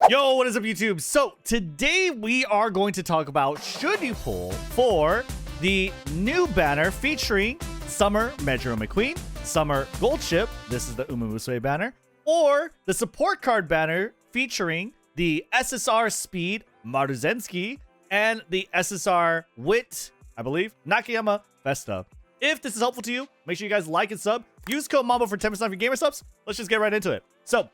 Yo, what is up, YouTube? So today we are going to talk about should you pull for the new banner featuring Summer Mejiro McQueen, Summer Gold Ship, this is the Umamusume banner, or the support card banner featuring the SSR Speed Maruzensky and the SSR Wit, I believe, Nakayama Festa. If this is helpful to you, make sure you guys like and sub. Use code MAMBO for 10% off your gamer subs. Let's just get right into it. So,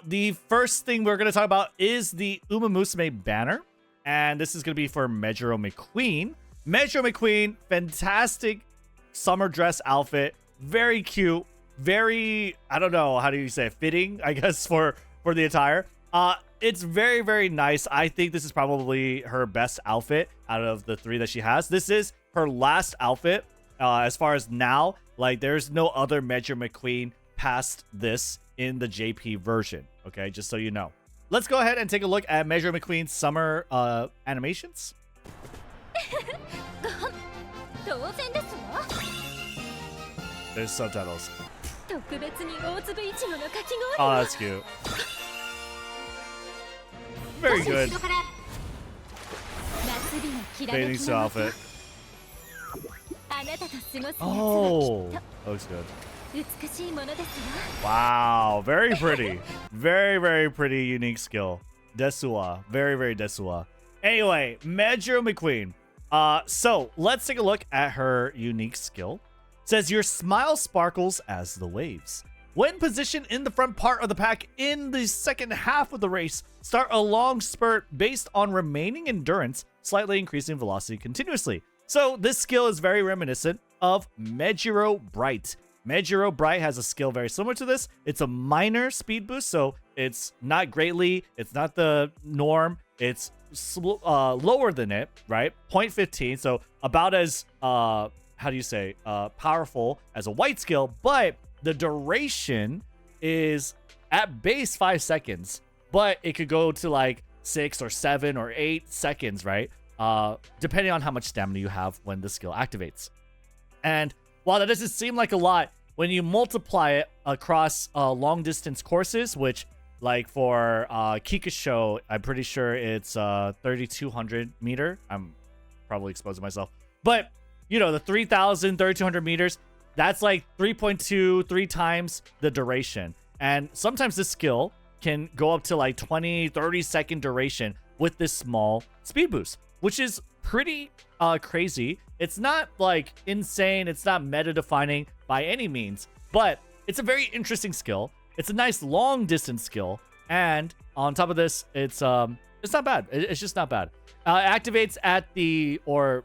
the first thing we're going to talk about is the Umamusume banner. And this is going to be for Mejiro McQueen. Mejiro McQueen, fantastic summer dress outfit. Very cute. Very, I don't know, how do you say, fitting, I guess, for the attire. It's very, very nice. I think this is probably her best outfit out of the three that she has. This is her last outfit. As far as now, like, there's no other Mejiro McQueen past this in the JP version. Okay, just so you know. Let's go ahead and take a look at Mejiro McQueen's summer animations. There's subtitles. Oh, that's cute. Very good. Bathing suit outfit. Oh, that looks good. Wow, very pretty. Very, very pretty, unique skill. Desua. Very, very desua. Anyway, Mejiro McQueen. So let's take a look at her unique skill. It says your smile sparkles as the waves. When positioned in the front part of the pack in the second half of the race, start a long spurt based on remaining endurance, slightly increasing velocity continuously. So this skill is very reminiscent of Mejiro Bright. Mejiro Bright has a skill very similar to this. It's a minor speed boost, so it's not greatly, it's not the norm. It's lower than it, right? 0.15, so about as, how do you say, powerful as a white skill, but the duration is at base 5 seconds, but it could go to like 6 or 7 or 8 seconds, right? Depending on how much stamina you have when the skill activates. And while that doesn't seem like a lot, when you multiply it across long distance courses, which like for Kikisho, I'm pretty sure it's 3,200 meter. I'm probably exposing myself, but you know, the 3,000, 3,200 meters, that's like 3 times the duration. And sometimes this skill can go up to like 20, 30 second duration with this small speed boost, which is pretty crazy. It's not like insane. It's not meta defining by any means, but it's a very interesting skill. It's a nice long distance skill. And on top of this, it's not bad. It's just not bad. It activates at the, or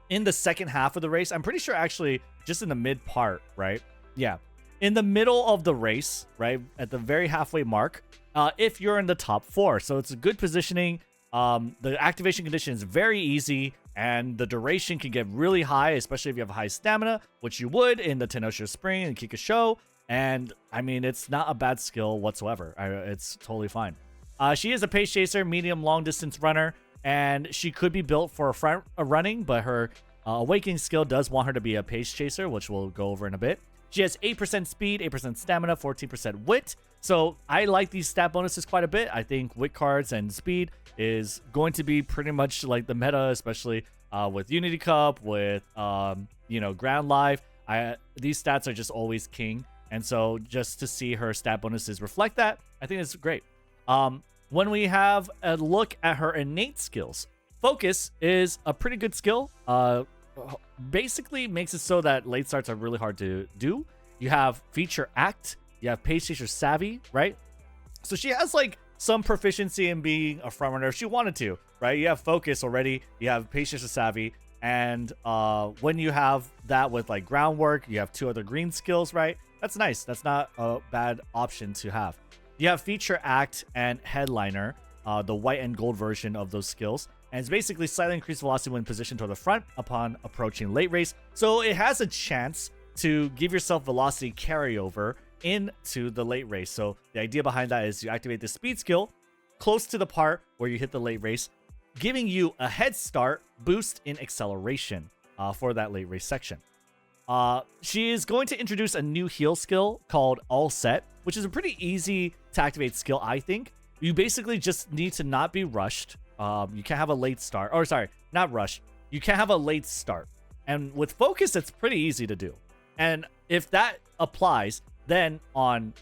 in the second half of the race. I'm pretty sure actually just in the mid part, right? Yeah. In the middle of the race, right? At the very halfway mark, if you're in the top 4. So it's a good positioning. The activation condition is very easy, and the duration can get really high, especially if you have high stamina, which you would in the Tenosho Spring and Kikisho. And I mean, it's not a bad skill whatsoever. It's totally fine. She is a pace chaser, medium long distance runner, and she could be built for front running, but her awakening skill does want her to be a pace chaser, which we'll go over in a bit. She has 8% speed, 8% stamina, 14% wit. So I like these stat bonuses quite a bit. I think wit cards and speed is going to be pretty much like the meta, especially with Unity Cup, with Grand Live. These stats are just always king. And so just to see her stat bonuses reflect that, I think it's great. When we have a look at her innate skills, focus is a pretty good skill. Basically makes it so that late starts are really hard to do. You have feature act, you have pace chaser savvy, right? So she has like some proficiency in being a front runner if she wanted to, right? You have focus already, you have pace chaser savvy, and when you have that with like groundwork, you have 2 other green skills, right? That's nice. That's not a bad option to have. You have feature act and headliner, the white and gold version of those skills. And it's basically slightly increased velocity when positioned toward the front upon approaching late race. So it has a chance to give yourself velocity carryover into the late race. So the idea behind that is you activate the speed skill close to the part where you hit the late race, giving you a head start boost in acceleration for that late race section. She is going to introduce a new heal skill called All Set, which is a pretty easy to activate skill, I think. You basically just need to not be rushed. You can't have a late start. Or sorry, not rushed. You can't have a late start. And with focus, it's pretty easy to do. And if that applies, then on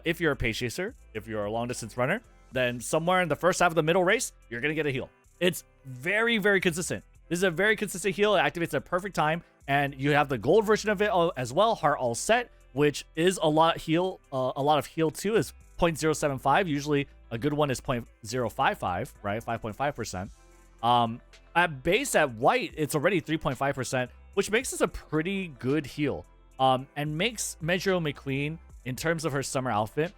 if you're a pace chaser, if you're a long distance runner, then somewhere in the first half of the middle race, you're going to get a heal. It's very, very consistent. This is a very consistent heal. It activates at a perfect time. And you have the gold version of it as well, Heart All Set, which is a lot heal. A lot of heal too is 0.075. Usually a good one is 0.055, right? 5.5%. At base at white, it's already 3.5%, which makes this a pretty good heal. And makes Mejiro McQueen, in terms of her summer outfit,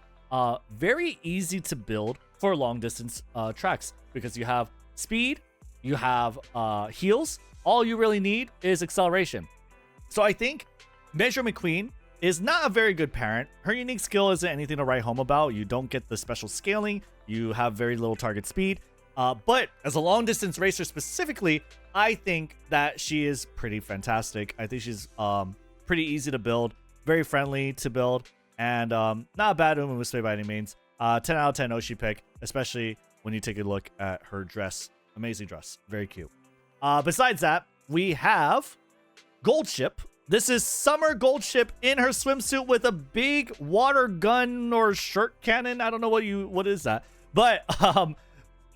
very easy to build for long distance tracks, because you have speed, you have heals. All you really need is acceleration. So I think Mejiro McQueen is not a very good parent. Her unique skill isn't anything to write home about. You don't get the special scaling. You have very little target speed. But as a long distance racer specifically, I think that she is pretty fantastic. I think she's pretty easy to build, very friendly to build, and not a bad Umamusume by any means. 10 out of 10 Oshi pick, especially when you take a look at her dress. Amazing dress. Very cute. Besides that, we have Gold Ship. This is Summer Gold Ship in her swimsuit with a big water gun or shirt cannon. I don't know what is that. But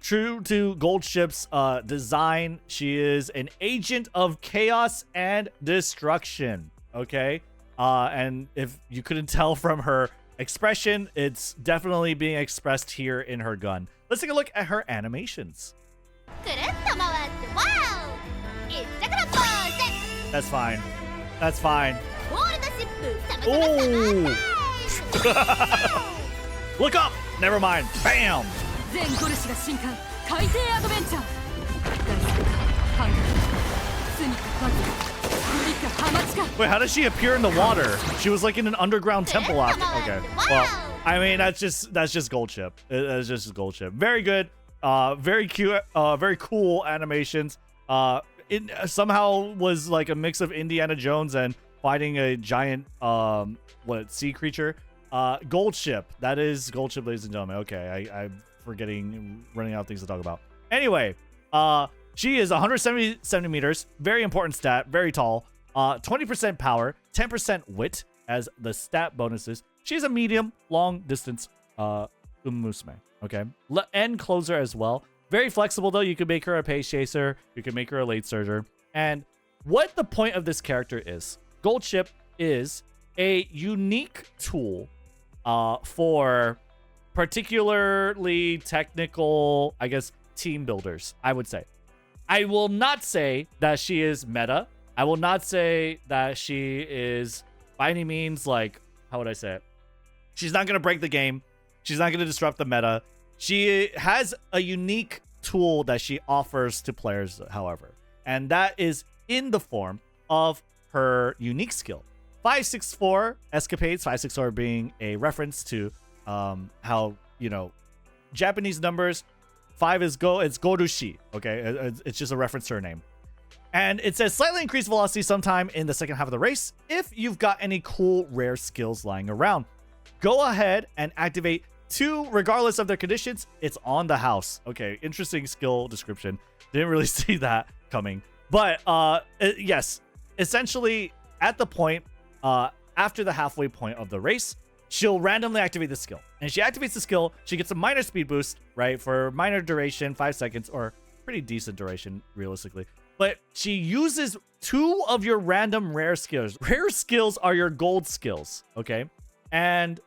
true to Gold Ship's design, she is an agent of chaos and destruction. Okay? And if you couldn't tell from her expression, it's definitely being expressed here in her gun. Let's take a look at her animations. That's fine. That's fine. Ooh. Look up. Never mind. Bam. Wait, how does she appear in the water? She was like in an underground temple after. Okay. Well, I mean, that's just Gold Ship. That's just Gold Ship. Very good. Very cute. Very cool animations. It somehow was like a mix of Indiana Jones and fighting a giant sea creature. Gold Ship. That is Gold Ship, ladies and gentlemen. Okay, I'm running out of things to talk about. Anyway, she is 170 centimeters. Very important stat. Very tall. 20% power, 10% wit as the stat bonuses. She's a medium, long distance Umamusume. Okay, end closer as well. Very flexible though. You could make her a pace chaser. You could make her a late surger. And what the point of this character is, Gold Ship is a unique tool for particularly technical, I guess, team builders, I would say. I will not say that she is meta. I will not say that she is by any means like, how would I say it? She's not going to break the game. She's not going to disrupt the meta. She has a unique tool that she offers to players, however, and that is in the form of her unique skill. 564 escapades, 564 being a reference to how, you know, Japanese numbers, 5 is it's gorushi, okay? It's just a reference to her name. And it says slightly increased velocity sometime in the second half of the race if you've got any cool rare skills lying around. Go ahead and activate 2 regardless of their conditions. It's on the house. Okay, interesting skill description. Didn't really see that coming. But yes, essentially at the point after the halfway point of the race, she'll randomly activate the skill. And she activates the skill, she gets a minor speed boost, right? For minor duration, 5 seconds, or pretty decent duration, realistically. But she uses 2 of your random rare skills. Rare skills are your gold skills, okay? And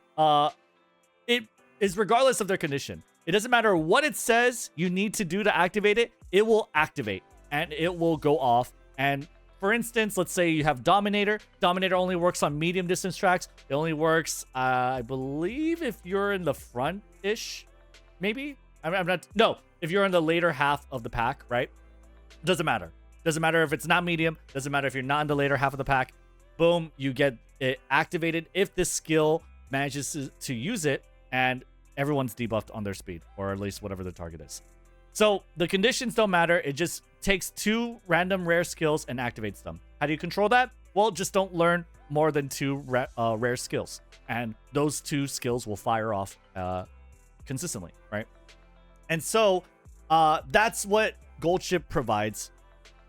it is regardless of their condition. It doesn't matter what it says you need to do to activate it. It will activate and it will go off. And for instance, let's say you have Dominator. Dominator only works on medium distance tracks. It only works, I believe, if you're in the front-ish, maybe? I'm not... No, if you're in the later half of the pack, right? Doesn't matter. Doesn't matter if it's not medium. Doesn't matter if you're not in the later half of the pack. Boom, you get it activated if this skill manages to use it, and everyone's debuffed on their speed, or at least whatever the target is. So the conditions don't matter. It just takes 2 random rare skills and activates them. How do you control that? Well, just don't learn more than 2 rare skills, and those 2 skills will fire off consistently, right? And so that's what Gold Ship provides.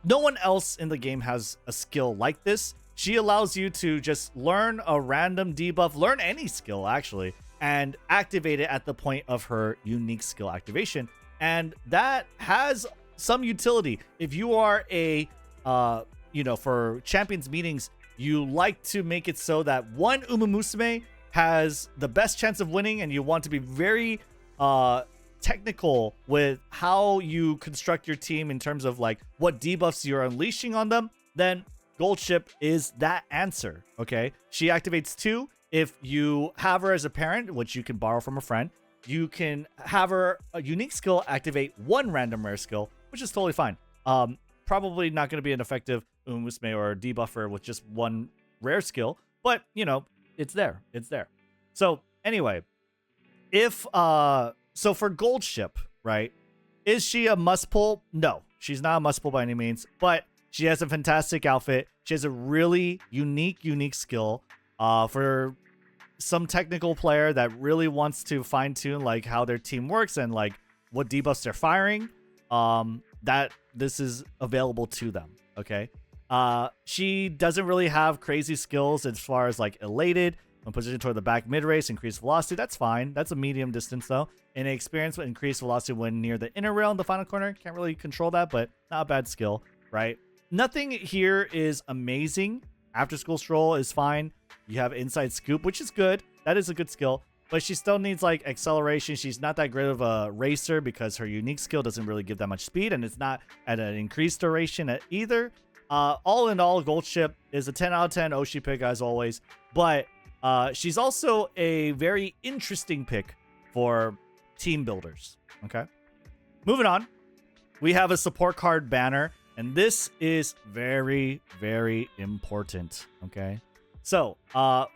No one else in the game has a skill like this. She allows you to just learn a random debuff, learn any skill actually, and activate it at the point of her unique skill activation. And that has some utility. If you are a, for champions meetings, you like to make it so that one Umamusume has the best chance of winning, and you want to be very technical with how you construct your team in terms of like what debuffs you're unleashing on them, then Gold Ship is that answer. Okay, she activates 2. If you have her as a parent, which you can borrow from a friend, you can have her a unique skill activate 1 random rare skill, which is totally fine. Probably not going to be an effective Umamusume or debuffer with just 1 rare skill, but it's there. It's there. So anyway, so for Gold Ship, right? Is she a must pull? No, she's not a must pull by any means, but she has a fantastic outfit. She has a really unique skill for some technical player that really wants to fine tune like how their team works and like what debuffs they're firing. That this is available to them. Okay. She doesn't really have crazy skills as far as like elated. When positioned toward the back mid race, increased velocity. That's fine. That's a medium distance though. And experience with increased velocity when near the inner rail in the final corner. Can't really control that, but not a bad skill, right? Nothing here is amazing. After school stroll is fine. You have inside scoop, which is good. That is a good skill, but she still needs like acceleration. She's not that great of a racer because her unique skill doesn't really give that much speed, and it's not at an increased duration at either. All in all, Gold Ship is a 10 out of 10 Oshi pick as always, but she's also a very interesting pick for team builders. Okay, moving on, we have a support card banner, and this is very important. Okay, so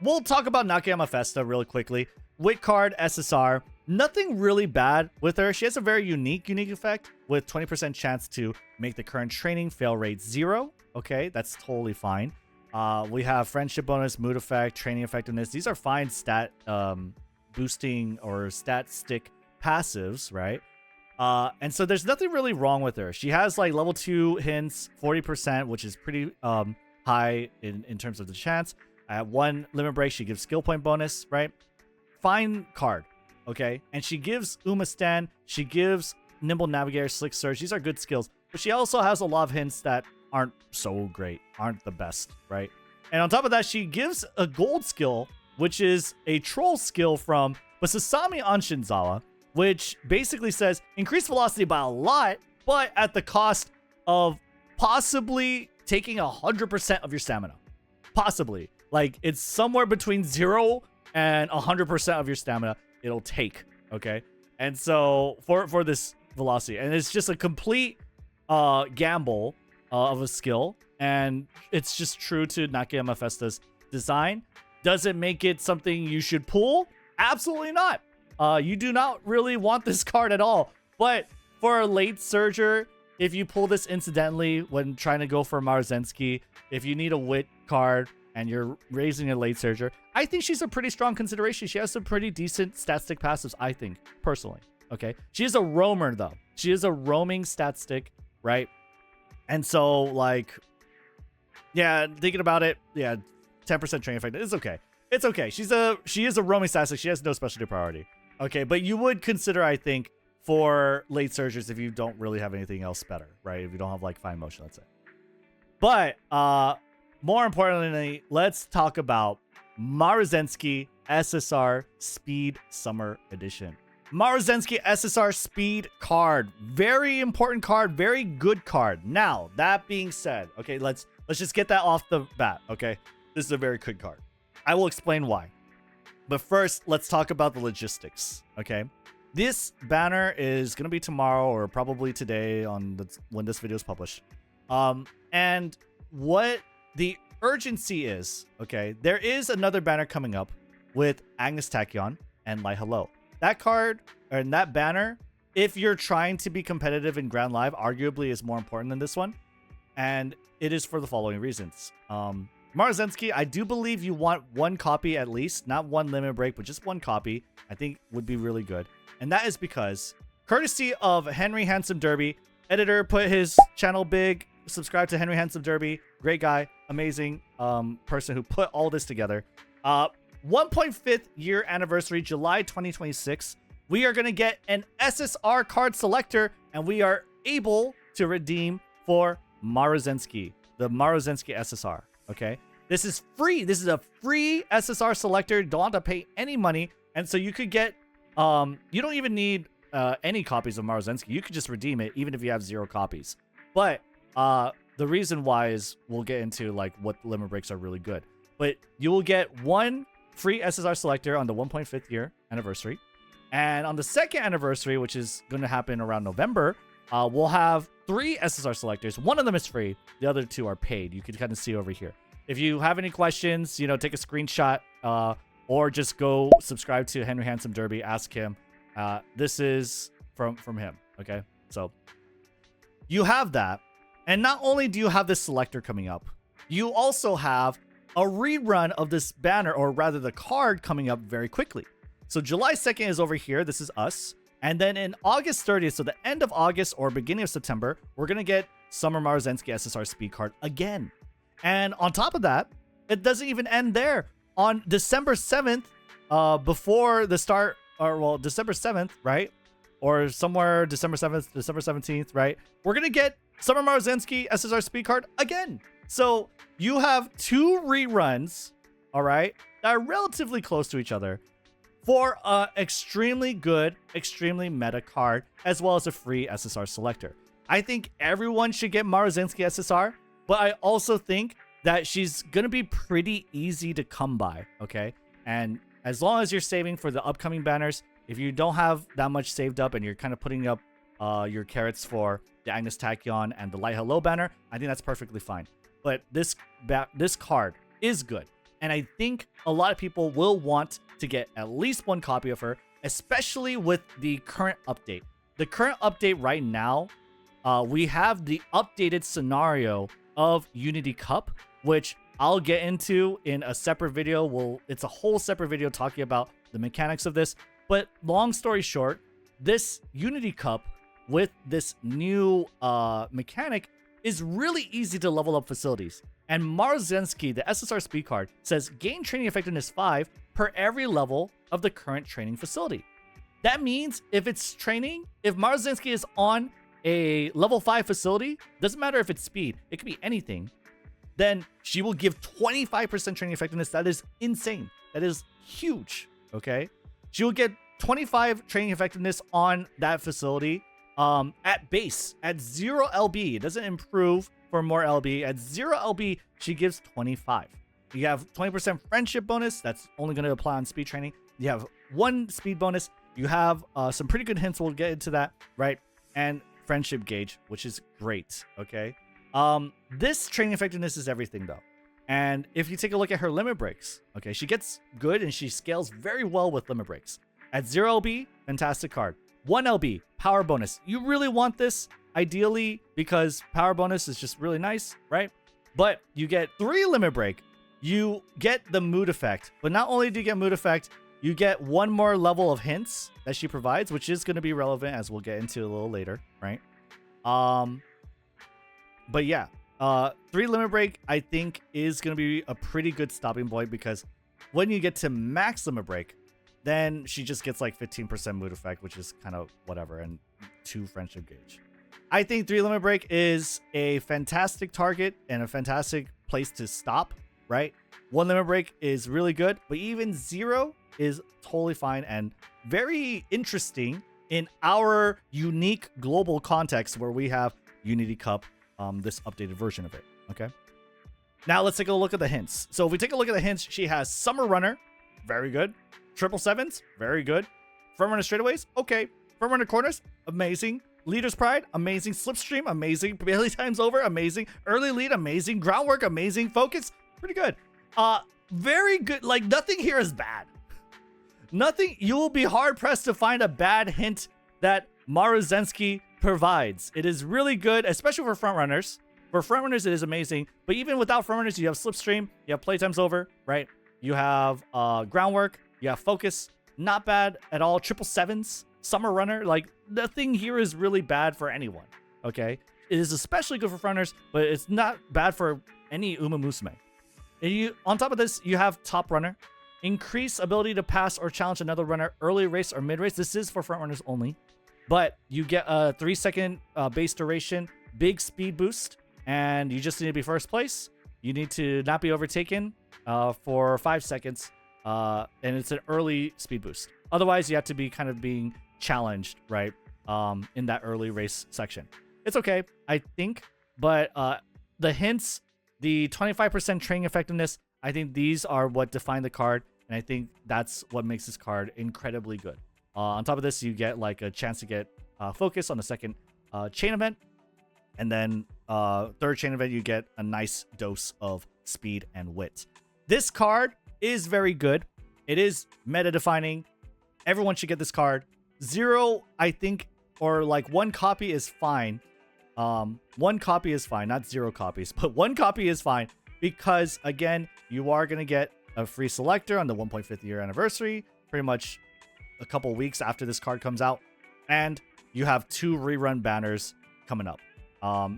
we'll talk about Nakayama Festa really quickly. Wit card SSR, nothing really bad with her. She has a very unique effect with 20% chance to make the current training fail rate 0. Okay, that's totally fine. We have friendship bonus, mood effect, training effectiveness. These are fine stat boosting or stat stick passives, right? And so there's nothing really wrong with her. She has like level 2 hints, 40%, which is pretty high in terms of the chance. At 1 limit break, she gives skill point bonus, right? Fine card, okay? And she gives Uma Stand, she gives Nimble Navigator, Slick Surge. These are good skills, but she also has a lot of hints that aren't so great, aren't the best, right? And on top of that, she gives a gold skill, which is a troll skill from Basasami Anshinzawa, which basically says increase velocity by a lot, but at the cost of possibly taking 100% of your stamina. Possibly. Like, it's somewhere between 0 and 100% of your stamina it'll take, okay? And so for this velocity, and it's just a complete gamble of a skill, and it's just true to Nakayama Festa's design. Does it make it something you should pull? Absolutely not. You do not really want this card at all. But for a late surger, if you pull this incidentally when trying to go for Maruzensky, if you need a wit card and you're raising a late surger, I think she's a pretty strong consideration. She has some pretty decent stat stick passives, I think, personally. Okay, she is a roamer though. She is a roaming stat stick, right? And so, like, yeah, thinking about it, yeah, 10% training effect. It's okay. It's okay. She is a roaming stat stick. She has no specialty priority. Okay, but you would consider, I think, for late surgers if you don't really have anything else better, right? If you don't have like fine motion, let's say. But more importantly, let's talk about Maruzensky SSR Speed Summer Edition. Maruzensky SSR Speed card, very important card, very good card. Now that being said, okay, let's just get that off the bat. Okay, this is a very good card. I will explain why, but first let's talk about the logistics. Okay, this banner is gonna be tomorrow or probably today on when this video is published. And what the urgency is, okay, there is another banner coming up with Agnes Tachyon and Lai Hello. That card and that banner, if you're trying to be competitive in Grand Live, arguably is more important than this one. And it is for the following reasons. Maruzensky, I do believe you want 1 copy at least, not 1 limit break, but just 1 copy, I think would be really good. And that is because courtesy of Henry Handsome Derby. Editor put his channel big. Subscribe to Henry Handsome Derby. Great guy. Amazing person who put all this together. 1.5 year anniversary, July 2026. We are going to get an SSR card selector, and we are able to redeem for Maruzensky, the Maruzensky SSR. Okay, this is free. This is a free SSR selector. Don't have to pay any money, and so you could get. You don't even need any copies of Maruzensky. You could just redeem it, even if you have 0 copies. But the reason why is we'll get into like what limit breaks are really good. But you will get 1 free SSR selector on the 1.5 year anniversary. And on the 2nd anniversary, which is going to happen around November, we'll have 3 SSR selectors. 1 of them is free. The other 2 are paid. You can kind of see over here. If you have any questions, you know, take a screenshot or just go subscribe to Henry Handsome Derby. Ask him. This is from him. Okay, so you have that. And not only do you have this selector coming up, you also have a rerun of this banner, or rather the card, coming up very quickly. So July 2nd is over here. This is us. And then in August 30th, so the end of August or beginning of September, we're going to get Summer Maruzensky SSR Speed card again. And on top of that, it doesn't even end there. On December 7th, before the start, or well, December 7th, right? Or somewhere December 7th, December 17th, right? We're going to get Summer Maruzensky SSR Speed card again. So you have 2 reruns, all right, that are relatively close to each other, for an extremely good, extremely meta card, as well as a free SSR selector. I think everyone should get Maruzensky SSR, but I also think that she's going to be pretty easy to come by, okay? And as long as you're saving for the upcoming banners, if you don't have that much saved up and you're kind of putting up your carrots for the Agnes Tachyon and the Light Hello banner, I think that's perfectly fine. But this card is good. And I think a lot of people will want to get at least 1 copy of her, especially with the current update. The current update right now, we have the updated scenario of Unity Cup, which I'll get into in a separate video. It's a whole separate video talking about the mechanics of this. But long story short, this Unity Cup with this new mechanic is really easy to level up facilities. And Maruzensky, the SSR Speed card, says gain training effectiveness 5 per every level of the current training facility. That means if it's training, if Maruzensky is on a level 5 facility, doesn't matter if it's speed, it could be anything, then she will give 25% training effectiveness. That is insane. That is huge, okay? She will get 25 training effectiveness on that facility at base, at 0 LB. It doesn't improve for more LB. At 0 LB, she gives 25. You have 20% friendship bonus. That's only going to apply on speed training. You have 1 speed bonus. You have some pretty good hints. We'll get into that, right? And friendship gauge, which is great, okay? This training effectiveness is everything, though. And if you take a look at her limit breaks, okay, she gets good and she scales very well with limit breaks. At 0 LB, fantastic card. 1 LB, power bonus. You really want this, ideally, because power bonus is just really nice, right? But you get 3 limit break. You get the mood effect. But not only do you get mood effect, you get 1 more level of hints that she provides, which is going to be relevant, as we'll get into a little later, right? But yeah, 3 limit break, I think, is going to be a pretty good stopping point, because when you get to max limit break, then she just gets like 15% mood effect, which is kind of whatever, and 2 friendship gauge. I think 3 limit break is a fantastic target and a fantastic place to stop, right? 1 limit break is really good, but even 0 is totally fine and very interesting in our unique global context where we have Unity Cup, this updated version of it, okay? Now let's take a look at the hints. So if we take a look at the hints, she has Summer Runner, very good. 777s, very good. Front runner straightaways, okay. Front runner corners, amazing. Leader's Pride, amazing. Slipstream, amazing. Bailey times over, amazing. Early lead, amazing. Groundwork, amazing. Focus, pretty good. Very good. Like, nothing here is bad. Nothing. You will be hard pressed to find a bad hint that Maruzensky provides. It is really good, especially for front runners. For front runners, it is amazing. But even without front runners, you have Slipstream, you have Playtime's Over, right? You have Groundwork, you have Focus, not bad at all. 777s, summer runner, like nothing here is really bad for anyone. Okay, it is especially good for fronters, but it's not bad for any Umamusume. And on top of this, you have top runner, increase ability to pass or challenge another runner early race or mid race. This is for front runners only, but you get a 3-second base duration, big speed boost, and you just need to be first place. You need to not be overtaken for 5 seconds, and it's an early speed boost. Otherwise, you have to be kind of being challenged, right, in that early race section. It's okay, I think, but the hints, the 25% training effectiveness, I think these are what define the card, and I think that's what makes this card incredibly good. On top of this, you get like a chance to get focus on the second chain event, and then third chain event, you get a nice dose of speed and wit. This card is very good. It is meta defining. Everyone should get this card. 0, I think, or like 1 copy is fine. 1 copy is fine, not 0 copies, but 1 copy is fine because, again, you are going to get a free selector on the 1.5th year anniversary, pretty much a couple weeks after this card comes out, and you have 2 rerun banners coming up.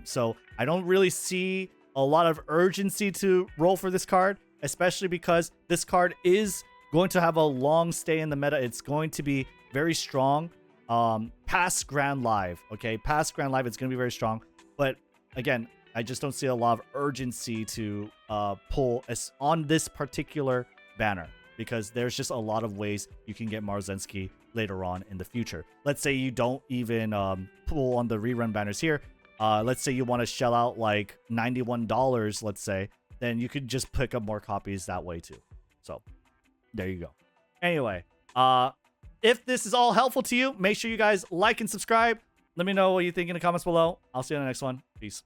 So I don't really see a lot of urgency to roll for this card, especially because this card is going to have a long stay in the meta. It's going to be very strong past Grand Live. Okay, past Grand Live, it's going to be very strong. But again, I just don't see a lot of urgency to pull on this particular banner because there's just a lot of ways you can get Maruzensky later on in the future. Let's say you don't even pull on the rerun banners here. Let's say you want to shell out like $91, let's say, then you could just pick up more copies that way too. So there you go. Anyway, if this is all helpful to you, make sure you guys like and subscribe. Let me know what you think in the comments below. I'll see you in the next one. Peace.